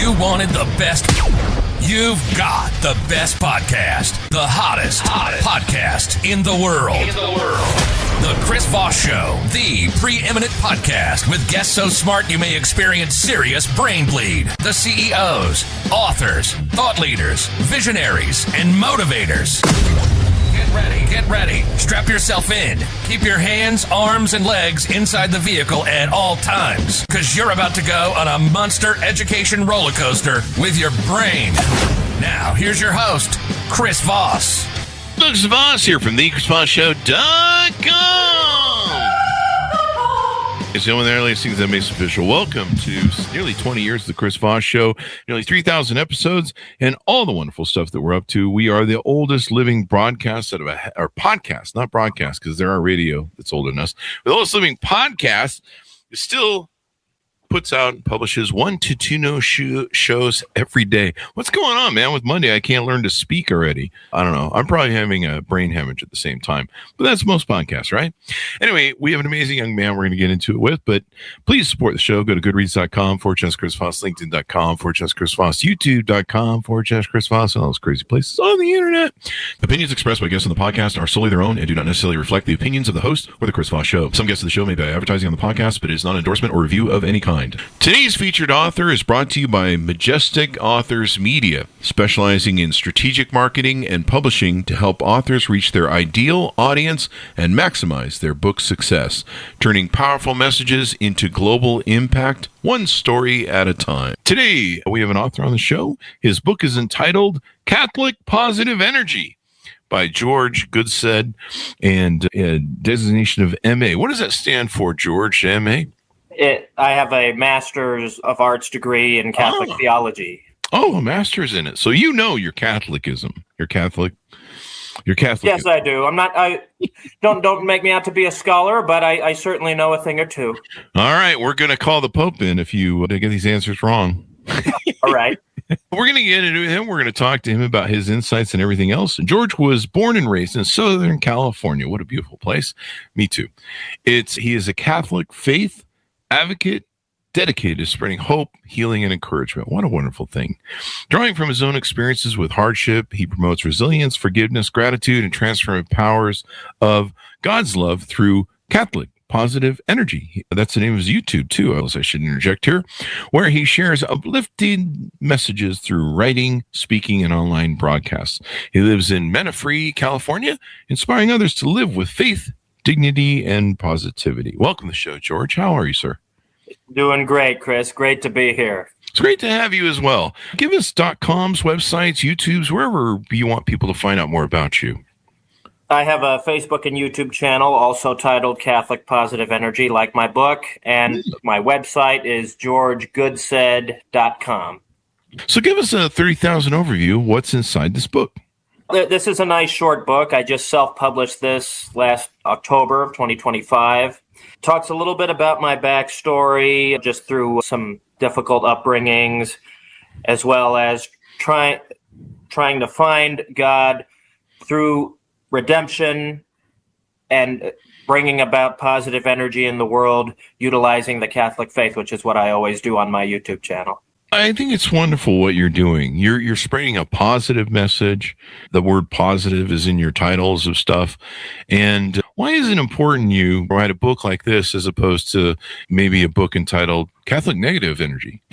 you wanted the best, you've got the best podcast. The hottest podcast in the world. The Chris Voss Show, the preeminent podcast with guests so smart you may experience serious brain bleed. The CEOs, authors, thought leaders, visionaries, and motivators. Get ready. Strap yourself in. Keep your hands, arms, and legs inside the vehicle at all times, because you're about to go on a monster education roller coaster with your brain. Now, here's your host, Chris Voss. Chris Voss here from thechrisvossshow.com. It's the one there listening that makes official. Welcome to nearly 20 years of the Chris Voss Show, nearly 3,000 episodes, and all the wonderful stuff that we're up to. We are the oldest living broadcast out of our podcast, not broadcast, because there are radio that's older than us. The oldest living podcast is still puts out and publishes 1 to 2 shows every day. What's going on, man? With Monday, I can't learn to speak already. I don't know. I'm probably having a brain hemorrhage at the same time, but that's most podcasts, right? Anyway, we have an amazing young man we're going to get into it with, but please support the show. Go to goodreads.com/Chris Voss, LinkedIn.com/Chris Voss, YouTube.com/Chris Voss, and all those crazy places on the internet. Opinions expressed by guests on the podcast are solely their own and do not necessarily reflect the opinions of the host or the Chris Voss Show. Some guests of the show may be advertising on the podcast, but it is not an endorsement or review of any kind. Today's featured author is brought to you by Majestic Authors Media, specializing in strategic marketing and publishing to help authors reach their ideal audience and maximize their book success, turning powerful messages into global impact, one story at a time. Today, we have an author on the show. His book is entitled Catholic Positive Energy by George Goodsaid, and a designation of MA. What does that stand for, George, MA? I have a Master's of Arts degree in Catholic theology. Oh, a master's in it. So you know your Catholicism. You're Catholic. You're Catholic. Yes, I do. I'm not. Don't make me out to be a scholar, but I certainly know a thing or two. All right, we're going to call the Pope in if you get these answers wrong. All right. We're going to get into him. We're going to talk to him about his insights and everything else. George was born and raised in Southern California. What a beautiful place. Me too. He is a Catholic faith advocate dedicated to spreading hope, healing, and encouragement. What a wonderful thing. Drawing from his own experiences with hardship, he promotes resilience, forgiveness, gratitude, and transformative powers of God's love through Catholic Positive Energy. That's the name of his YouTube, too. I should interject here, where he shares uplifting messages through writing, speaking, and online broadcasts. He lives in Menifree, California, inspiring others to live with faith, dignity, and positivity. Welcome to the show, George. How are you, sir? Doing great, Chris. Great to be here. It's great to have you as well. Give us .coms, websites, YouTubes, wherever you want people to find out more about you. I have a Facebook and YouTube channel also titled Catholic Positive Energy, like my book, and my website is georgegoodsaid.com. So give us a 30,000 overview. What's inside this book? This is a nice short book. I just self-published this last October of 2025. Talks a little bit about my backstory, just through some difficult upbringings, as well as trying to find God through redemption and bringing about positive energy in the world, utilizing the Catholic faith, which is what I always do on my YouTube channel. I think it's wonderful what you're doing. You're spreading a positive message. The word positive is in your titles of stuff. And why is it important you write a book like this as opposed to maybe a book entitled Catholic Negative Energy?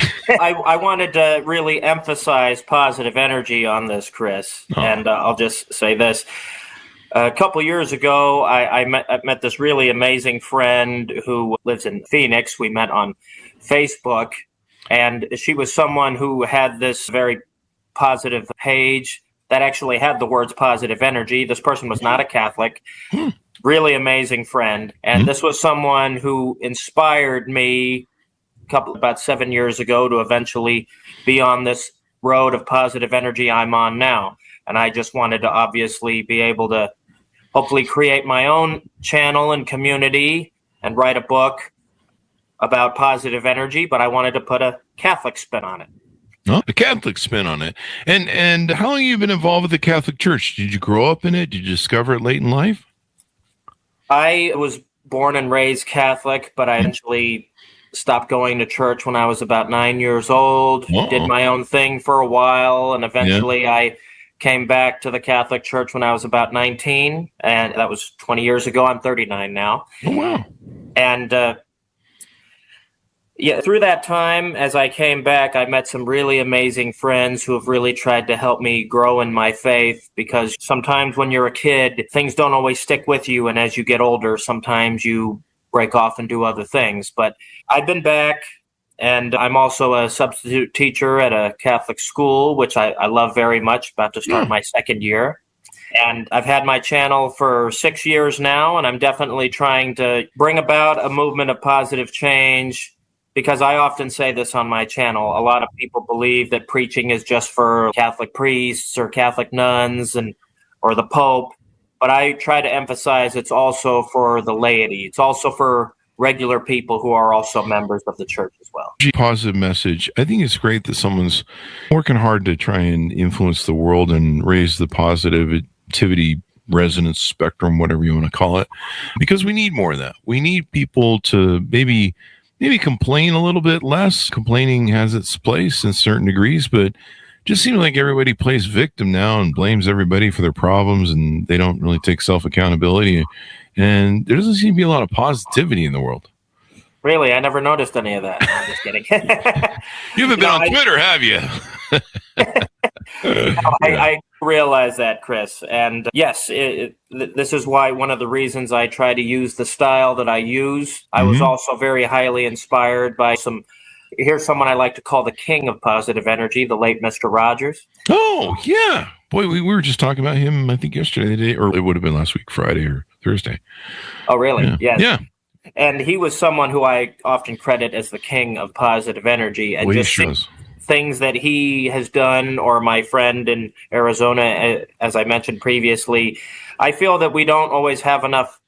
I wanted to really emphasize positive energy on this, Chris. Oh. And I'll just say this. A couple years ago, I met this really amazing friend who lives in Phoenix. We met on Facebook. And she was someone who had this very positive page that actually had the words positive energy. This person was not a Catholic, really amazing friend. And this was someone who inspired me about 7 years ago to eventually be on this road of positive energy I'm on now. And I just wanted to obviously be able to hopefully create my own channel and community and write a book about positive energy, but I wanted to put a Catholic spin on it. Oh, a Catholic spin on it. And how long have you been involved with the Catholic Church? Did you grow up in it? Did you discover it late in life? I was born and raised Catholic, but I eventually stopped going to church when I was about 9 years old, did my own thing for a while, and eventually I came back to the Catholic Church when I was about 19, and that was 20 years ago. I'm 39 now. Oh, wow. And through that time, as I came back, I met some really amazing friends who have really tried to help me grow in my faith, because sometimes when you're a kid, things don't always stick with you, and as you get older, sometimes you break off and do other things. But I've been back, and I'm also a substitute teacher at a Catholic school, which I love very much, about to start my second year. And I've had my channel for 6 years now, and I'm definitely trying to bring about a movement of positive change, because I often say this on my channel. A lot of people believe that preaching is just for Catholic priests or Catholic nuns or the Pope. But I try to emphasize it's also for the laity. It's also for regular people who are also members of the church as well. Positive message. I think it's great that someone's working hard to try and influence the world and raise the positivity resonance spectrum, whatever you want to call it, because we need more of that. We need people to maybe complain a little bit less. Complaining has its place in certain degrees, but just seems like everybody plays victim now and blames everybody for their problems, and they don't really take self-accountability. And there doesn't seem to be a lot of positivity in the world. Really? I never noticed any of that. I'm just kidding. You haven't been on Twitter, have you? I realize that, Chris. And yes, this is why one of the reasons I try to use the style that I use. I was also very highly inspired by here's someone I like to call the king of positive energy, the late Mr. Rogers. Oh, yeah. Boy, we were just talking about him, I think, yesterday, or it would have been last week, Friday or Thursday. Oh, really? Yeah. Yes. Yeah. And he was someone who I often credit as the king of positive energy. And things that he has done, or my friend in Arizona, as I mentioned previously, I feel that we don't always have enough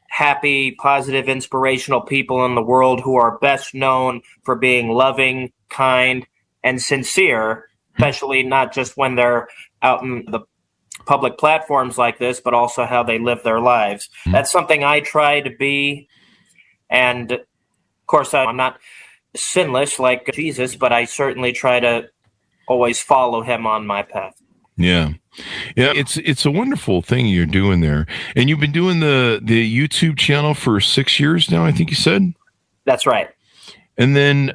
happy, positive, inspirational people in the world who are best known for being loving, kind, and sincere, especially not just when they're out in the public platforms like this, but also how they live their lives. That's something I try to be. And of course, I'm not sinless like Jesus, but I certainly try to always follow him on my path. Yeah. It's a wonderful thing you're doing there. And you've been doing the YouTube channel for 6 years now, I think you said? That's right. And then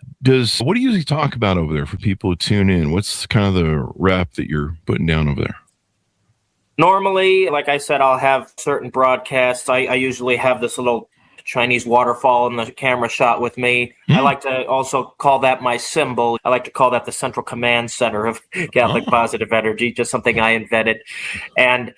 what do you usually talk about over there for people who tune in? What's kind of the rap that you're putting down over there? Normally, like I said, I'll have certain broadcasts. I usually have this little Chinese waterfall in the camera shot with me. I like to also call that my symbol. I like to call that the central command center of Catholic positive energy, just something I invented. And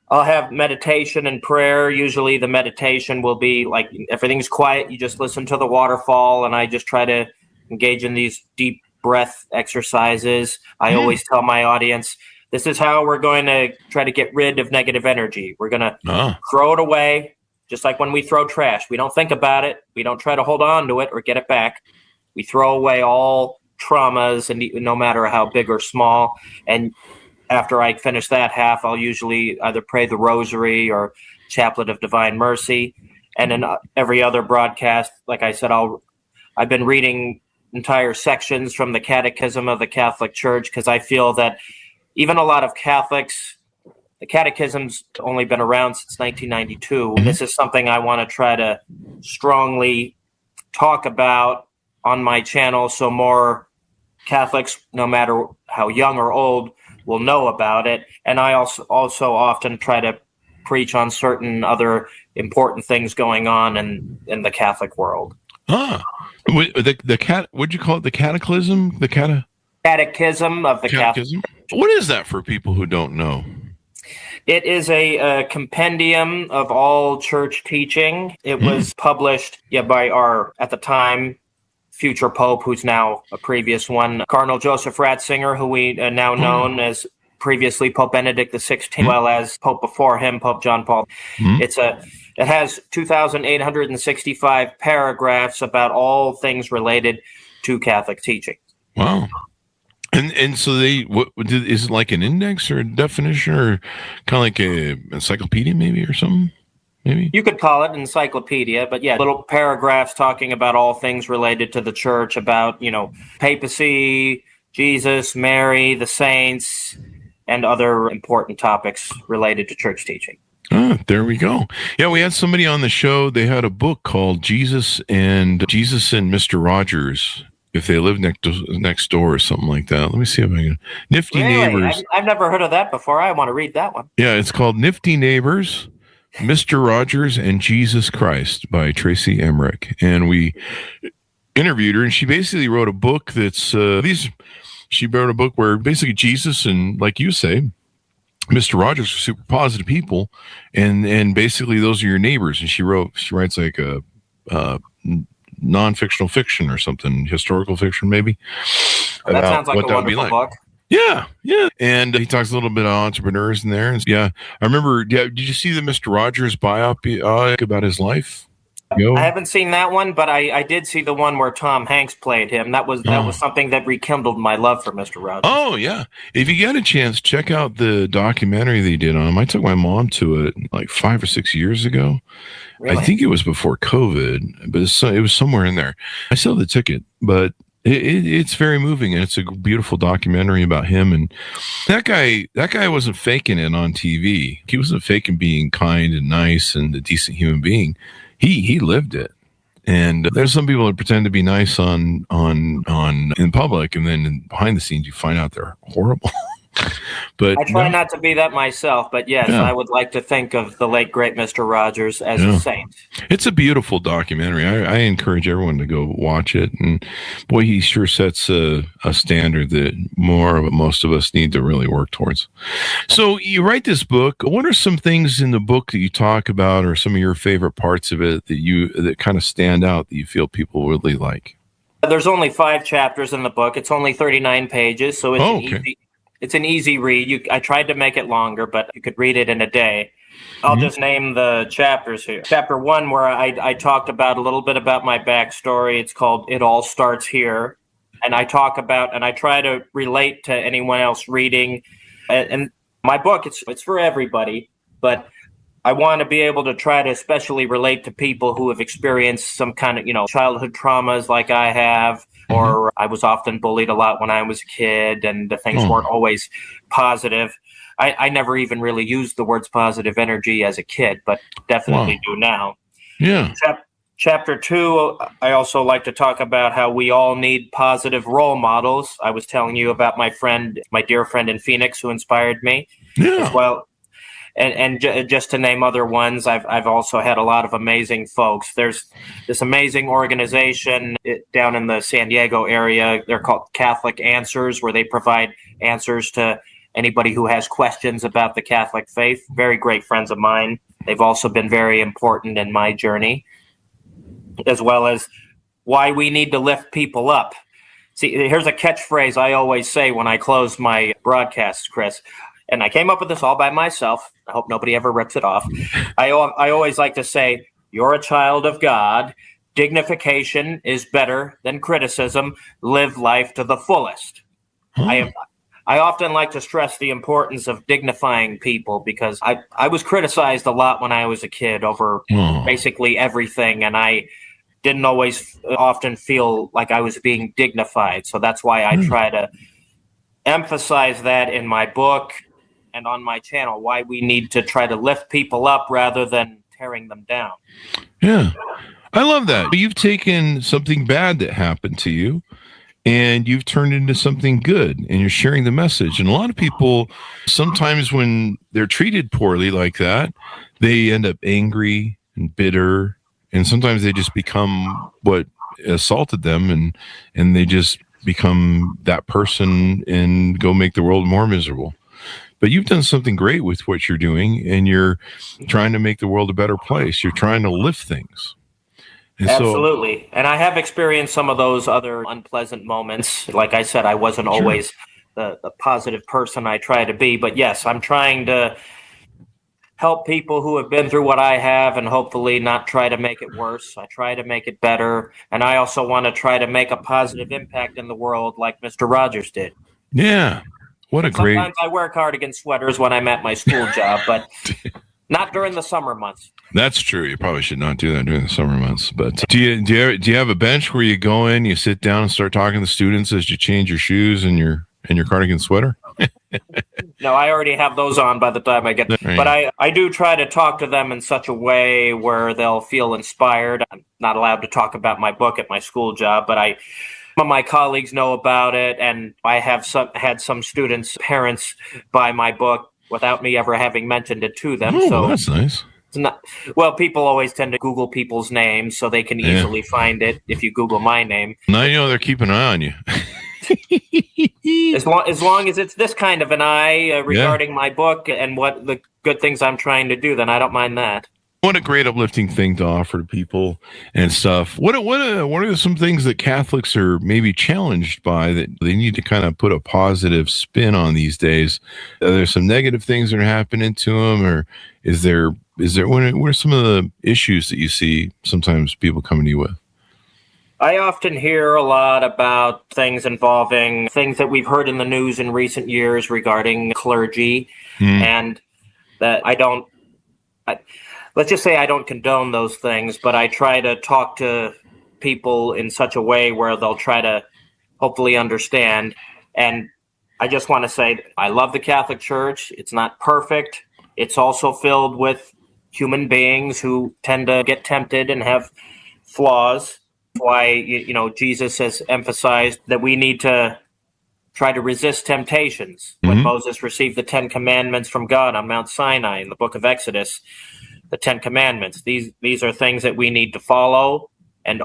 I'll have meditation and prayer. Usually the meditation will be like, everything's quiet, you just listen to the waterfall, and I just try to engage in these deep breath exercises. I always tell my audience, this is how we're going to try to get rid of negative energy. We're going to throw it away. Just like when we throw trash, we don't think about it. We don't try to hold on to it or get it back. We throw away all traumas, and no matter how big or small. And after I finish that half, I'll usually either pray the rosary or Chaplet of Divine Mercy. And in every other broadcast, like I said, I've been reading entire sections from the Catechism of the Catholic Church, because I feel that even a lot of Catholics, the Catechism's only been around since 1992. And this is something I want to try to strongly talk about on my channel, so more Catholics, no matter how young or old, will know about it. And I also often try to preach on certain other important things going on in the Catholic world. What'd you call it? The cataclysm? Catechism of the Catechism? What is that for people who don't know? It is a compendium of all church teaching. It was published by our, at the time, future Pope, who's now a previous one, Cardinal Joseph Ratzinger, who we now known as previously Pope Benedict XVI, well as Pope before him, Pope John Paul. It has 2,865 paragraphs about all things related to Catholic teaching. Wow. And so is it like an index or a definition, or kind of like a encyclopedia maybe or something? maybe? You could call it an encyclopedia, but yeah, little paragraphs talking about all things related to the church, about, papacy, Jesus, Mary, the saints, and other important topics related to church teaching. Ah, there we go. Yeah, we had somebody on the show. They had a book called Jesus and Mr. Rogers. If they live next door or something like that. Let me see if I can. Nifty Really? Neighbors. I've never heard of that before. I want to read that one. Yeah, it's called Nifty Neighbors, Mr. Rogers and Jesus Christ by Tracy Emmerich. And we interviewed her, and she basically wrote a book she wrote a book where basically Jesus and, like you say, Mr. Rogers are super positive people, and basically those are your neighbors. And she writes like a non-fictional fiction or something, historical fiction maybe. That sounds like a wonderful book. Yeah. And he talks a little bit about entrepreneurs in there. And yeah, I remember. Yeah, did you see the Mr. Rogers biopic about his life? I haven't seen that one, but I did see the one where Tom Hanks played him. That was something that rekindled my love for Mr. Rogers. Oh, yeah. If you get a chance, check out the documentary they did on him. I took my mom to it like 5 or 6 years ago. Really? I think it was before COVID, but it was somewhere in there. I still have the ticket, but it's very moving, and it's a beautiful documentary about him. And that guy wasn't faking it on TV. He wasn't faking being kind and nice and a decent human being. He lived it. And there's some people that pretend to be nice on in public, and then behind the scenes you find out they're horrible. But I try not to be that myself, but yes, I would like to think of the late great Mr. Rogers as a saint. It's a beautiful documentary. I encourage everyone to go watch it. And boy, he sure sets a standard that most of us need to really work towards. So you write this book. What are some things in the book that you talk about, or some of your favorite parts of it that kind of stand out that you feel people really like? There's only 5 chapters in the book. It's only 39 pages, so it's an easy read. I tried to make it longer, but you could read it in a day. I'll just name the chapters here. Chapter 1, where I talked about a little bit about my backstory. It's called It All Starts Here. And I talk about, and I try to relate to anyone else reading. And my book, it's for everybody, but I want to be able to try to especially relate to people who have experienced some kind of, childhood traumas like I have, or I was often bullied a lot when I was a kid, and the things weren't always positive. I never even really used the words positive energy as a kid, but definitely do now. Yeah. Chapter 2, I also like to talk about how we all need positive role models. I was telling you about my dear friend in Phoenix who inspired me as well. And just to name other ones, I've also had a lot of amazing folks. There's this amazing organization down in the San Diego area. They're called Catholic Answers, where they provide answers to anybody who has questions about the Catholic faith. Very great friends of mine. They've also been very important in my journey, as well as why we need to lift people up. See, here's a catchphrase I always say when I close my broadcasts, Chris. And I came up with this all by myself. I hope nobody ever rips it off. I always like to say, you're a child of God. Dignification is better than criticism. Live life to the fullest. I often like to stress the importance of dignifying people, because I was criticized a lot when I was a kid over basically everything, and I didn't always often feel like I was being dignified. So that's why I try to emphasize that in my book and on my channel, why we need to try to lift people up rather than tearing them down. Yeah, I love that. You've taken something bad that happened to you, and you've turned into something good, and you're sharing the message. And a lot of people, sometimes when they're treated poorly like that, they end up angry and bitter, and sometimes they just become what assaulted them, and they just become that person and go make the world more miserable. But you've done something great with what you're doing, and you're trying to make the world a better place. You're trying to lift things. And absolutely. And I have experienced some of those other unpleasant moments. Like I said, I wasn't always the positive person I try to be. But yes, I'm trying to help people who have been through what I have, and hopefully not try to make it worse. I try to make it better. And I also want to try to make a positive impact in the world like Mr. Rogers did. Yeah. What a great... Sometimes I wear cardigan sweaters when I'm at my school job, but Not during the summer months. That's true. You probably should not do that during the summer months. But do you have a bench where you go in, you sit down and start talking to students as you change your shoes and your cardigan sweater? No, I already have those on by the time I get there. Right. But I do try to talk to them in such a way where they'll feel inspired. I'm not allowed to talk about my book at my school job, but some of my colleagues know about it, and I have had some students' parents buy my book without me ever having mentioned it to them. Oh, so that's nice. it's not, well, people always tend to Google people's names so they can easily find it if you Google my name. Now you know they're keeping an eye on you. As long as it's this kind of an eye regarding my book and what the good things I'm trying to do, then I don't mind that. What a great uplifting thing to offer to people and stuff. What are some things that Catholics are maybe challenged by that they need to kind of put a positive spin on these days? Are there some negative things that are happening to them, or is there what are some of the issues that you see sometimes people coming to you with? I often hear a lot about things involving things that we've heard in the news in recent years regarding clergy, and that let's just say I don't condone those things, but I try to talk to people in such a way where they'll try to hopefully understand. And I just want to say I love the Catholic Church. It's not perfect. It's also filled with human beings who tend to get tempted and have flaws. Why, Jesus has emphasized that we need to try to resist temptations. When Moses received the 10 Commandments from God on Mount Sinai in the book of Exodus, the 10 Commandments, these are things that we need to follow, and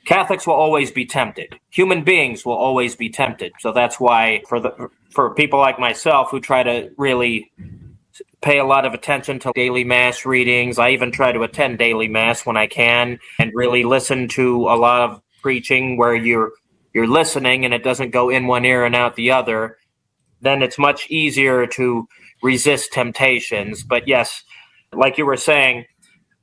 Catholics will always be tempted. Human beings will always be tempted. So that's why for people like myself who try to really pay a lot of attention to daily Mass readings, I even try to attend daily Mass when I can and really listen to a lot of preaching where you're listening and it doesn't go in one ear and out the other, then it's much easier to resist temptations. But yes, like you were saying,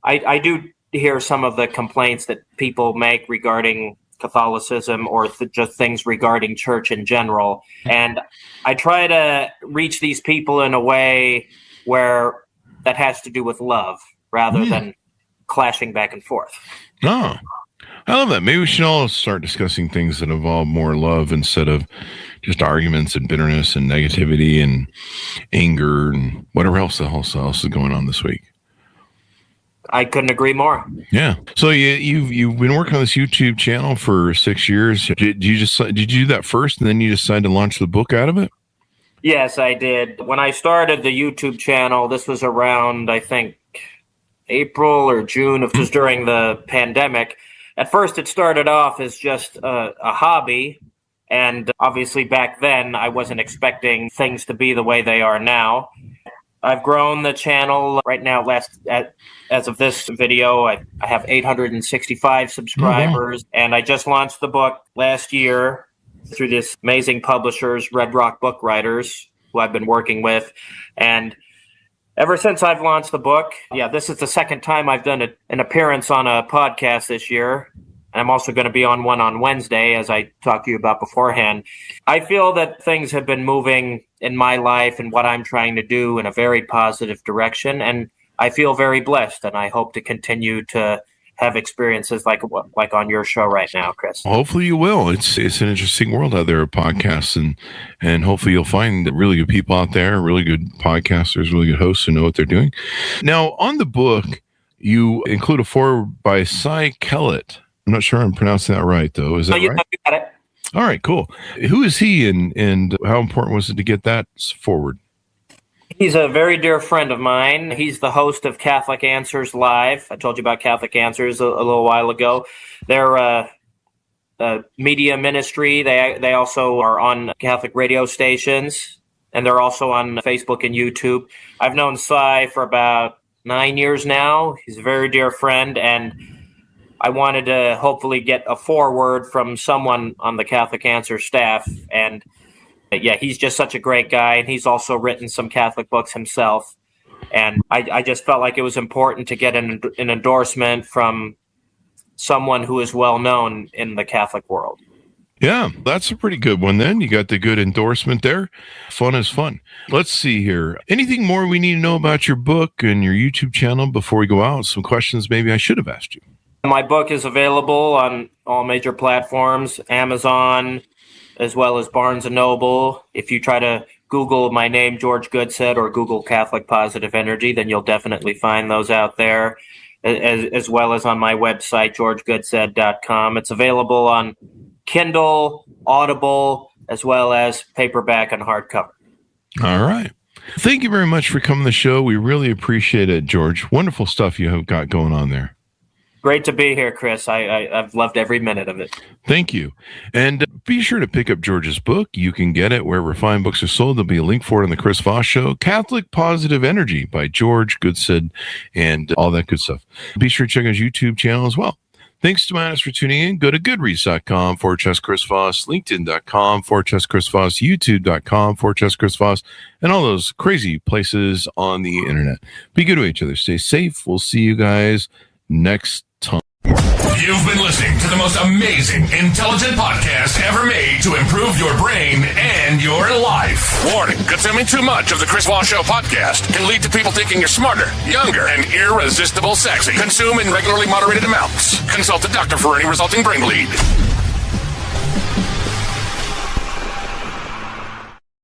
I do hear some of the complaints that people make regarding Catholicism or just things regarding church in general. And I try to reach these people in a way where that has to do with love rather than clashing back and forth. Oh, I love that. Maybe we should all start discussing things that involve more love instead of just arguments and bitterness and negativity and anger and whatever else is going on this week. I couldn't agree more. Yeah. So you've been working on this YouTube channel for 6 years. Did you do that first and then you decided to launch the book out of it? Yes, I did. When I started the YouTube channel, this was around, I think, April or June. It was during the pandemic. At first, it started off as just a hobby. And obviously back then, I wasn't expecting things to be the way they are now. I've grown the channel right now. As of this video, I have 865 subscribers. And I just launched the book last year through this amazing publishers, Red Rock Book Writers, who I've been working with. And ever since I've launched the book, this is the second time I've done an appearance on a podcast this year. And I'm also going to be on one on Wednesday, as I talked to you about beforehand. I feel that things have been moving in my life and what I'm trying to do in a very positive direction. And I feel very blessed, and I hope to continue to have experiences like on your show right now, Chris. Well, hopefully you will. It's an interesting world out there of podcasts, and hopefully you'll find really good people out there, really good podcasters, really good hosts who know what they're doing. Now, on the book, you include a foreword by Cy Kellett. I'm not sure I'm pronouncing that right, though. Is that right? You got it. All right, cool. Who is he, and how important was it to get that forward? He's a very dear friend of mine. He's the host of Catholic Answers Live. I told you about Catholic Answers a little while ago. They're a media ministry. They also are on Catholic radio stations, and they're also on Facebook and YouTube. I've known Cy for about 9 years now. He's a very dear friend, and I wanted to hopefully get a foreword from someone on the Catholic Answers staff. And he's just such a great guy, and he's also written some Catholic books himself. And I just felt like it was important to get an endorsement from someone who is well known in the Catholic world. Yeah, that's a pretty good one then. You got the good endorsement there. Fun is fun. Let's see here. Anything more we need to know about your book and your YouTube channel before we go out? Some questions maybe I should have asked you. My book is available on all major platforms, Amazon, as well as Barnes & Noble. If you try to Google my name, George Goodsaid, or Google Catholic Positive Energy, then you'll definitely find those out there, as well as on my website, georgegoodsaid.com. It's available on Kindle, Audible, as well as paperback and hardcover. All right. Thank you very much for coming to the show. We really appreciate it, George. Wonderful stuff you have got going on there. Great to be here, Chris. I've loved every minute of it. Thank you. And be sure to pick up George's book. You can get it wherever fine books are sold. There'll be a link for it on the Chris Voss Show, Catholic Positive Energy by George Goodsaid, and all that good stuff. Be sure to check out his YouTube channel as well. Thanks to Manus for tuning in. Go to goodreads.com/Chris Voss, LinkedIn.com/Chris Voss, YouTube.com/Chris Voss, and all those crazy places on the internet. Be good to each other. Stay safe. We'll see you guys next time. You've been listening to the most amazing, intelligent podcast ever made to improve your brain and your life. Warning, consuming too much of the Chris Voss Show podcast can lead to people thinking you're smarter, younger, and irresistible sexy. Consume in regularly moderated amounts. Consult a doctor for any resulting brain bleed.